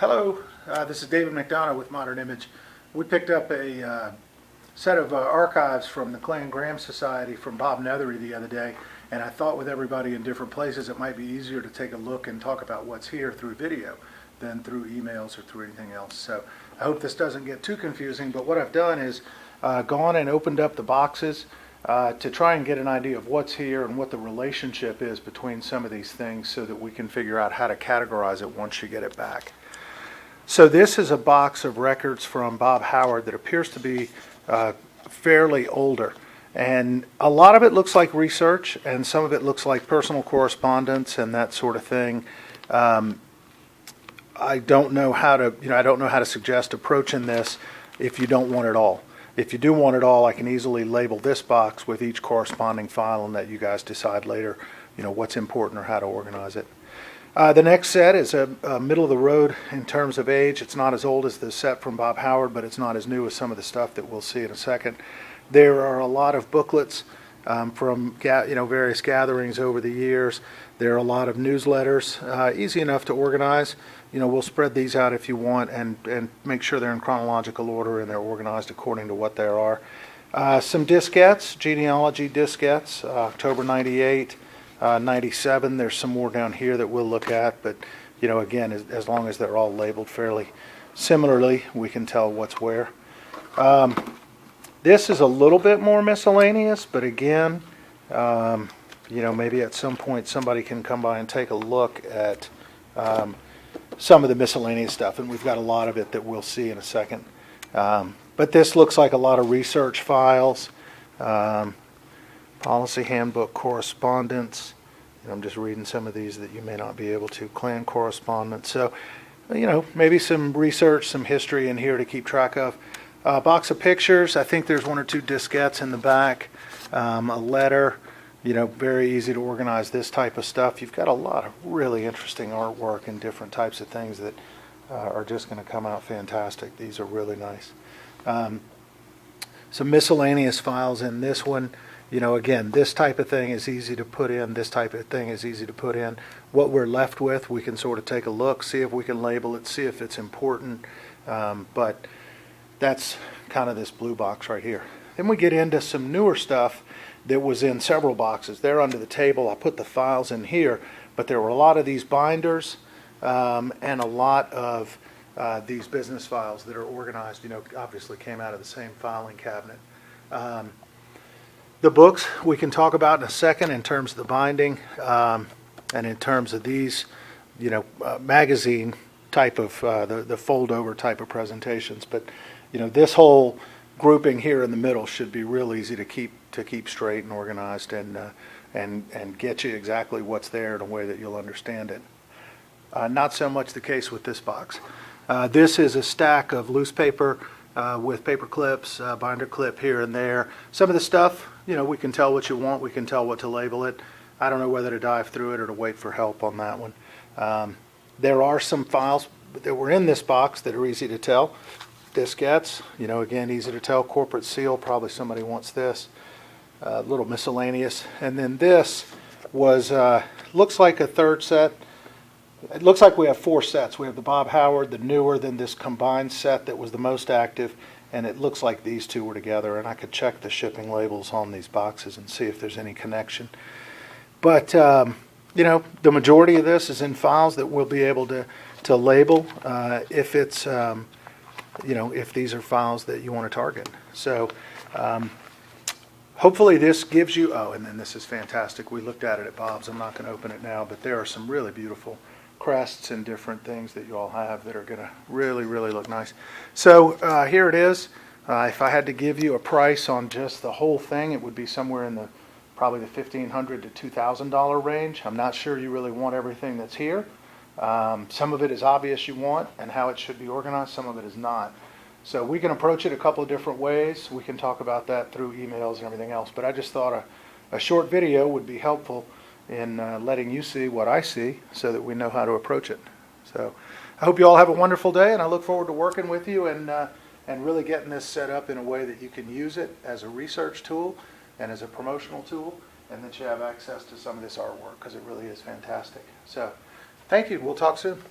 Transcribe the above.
Hello, this is David McDonough with Modern Image. We picked up a set of archives from the Clay and Graham Society from Bob Nethery the other day, and I thought with everybody in different places it might be easier to take a look and talk about what's here through video than through emails or through anything else. So I hope this doesn't get too confusing, but what I've done is gone and opened up the boxes to try and get an idea of what's here and what the relationship is between some of these things so that we can figure out how to categorize it once you get it back. So this is a box of records from Bob Howard that appears to be fairly older. And a lot of it looks like research, and some of it looks like personal correspondence and that sort of thing. I don't know how to suggest approaching this if you don't want it all. If you do want it all, I can easily label this box with each corresponding file and let you guys decide later, what's important or how to organize it. The next set is a middle of the road in terms of age. It's not as old as the set from Bob Howard, but it's not as new as some of the stuff that we'll see in a second. There are a lot of booklets from various gatherings over the years. There are a lot of newsletters, easy enough to organize. We'll spread these out if you want and make sure they're in chronological order and they're organized according to what there are. Some diskettes, genealogy diskettes, October 98. 97, there's some more down here that we'll look at, but again, as long as they're all labeled fairly similarly, we can tell what's where. This is a little bit more miscellaneous, but again, maybe at some point somebody can come by and take a look at some of the miscellaneous stuff, and we've got a lot of it that we'll see in a second. But this looks like a lot of research files. Policy handbook correspondence. I'm just reading some of these that you may not be able to. Clan correspondence. So, maybe some research, some history in here to keep track of. Box of pictures. I think there's one or two diskettes in the back. A letter. Very easy to organize this type of stuff. You've got a lot of really interesting artwork and different types of things that are just going to come out fantastic. These are really nice. Some miscellaneous files in this one. Again, this type of thing is easy to put in. This type of thing is easy to put in. What we're left with, we can sort of take a look, see if we can label it, see if it's important. But that's kind of this blue box right here. Then we get into some newer stuff that was in several boxes. They're under the table. I put the files in here, but there were a lot of these binders and a lot of these business files that are organized, obviously came out of the same filing cabinet. The books we can talk about in a second in terms of the binding and in terms of these, magazine type of the fold-over type of presentations. But this whole grouping here in the middle should be real easy to keep straight and organized and get you exactly what's there in a way that you'll understand it. Not so much the case with this box. This is a stack of loose paper with paper clips, binder clip here and there. Some of the stuff, we can tell what you want, we can tell what to label it. I don't know whether to dive through it or to wait for help on that one. There are some files that were in this box that are easy to tell. Diskettes, again, easy to tell. Corporate seal, probably somebody wants this. A little miscellaneous. And then this was, looks like a third set. It looks like we have four sets. We have the Bob Howard, the newer, then this combined set that was the most active, and it looks like these two were together, and I could check the shipping labels on these boxes and see if there's any connection. But, the majority of this is in files that we'll be able to label if it's, if these are files that you want to target. So, hopefully this gives you, and then this is fantastic. We looked at it at Bob's. I'm not going to open it now, but there are some really beautiful crests and different things that you all have that are going to really, really look nice. So here it is. If I had to give you a price on just the whole thing, it would be somewhere in probably the $1,500 to $2,000 range. I'm not sure you really want everything that's here. Some of it is obvious you want and how it should be organized. Some of it is not. So we can approach it a couple of different ways. We can talk about that through emails and everything else. But I just thought a short video would be helpful in letting you see what I see so that we know how to approach it. So I hope you all have a wonderful day, and I look forward to working with you and really getting this set up in a way that you can use it as a research tool and as a promotional tool, and that you have access to some of this artwork because it really is fantastic. So thank you. We'll talk soon.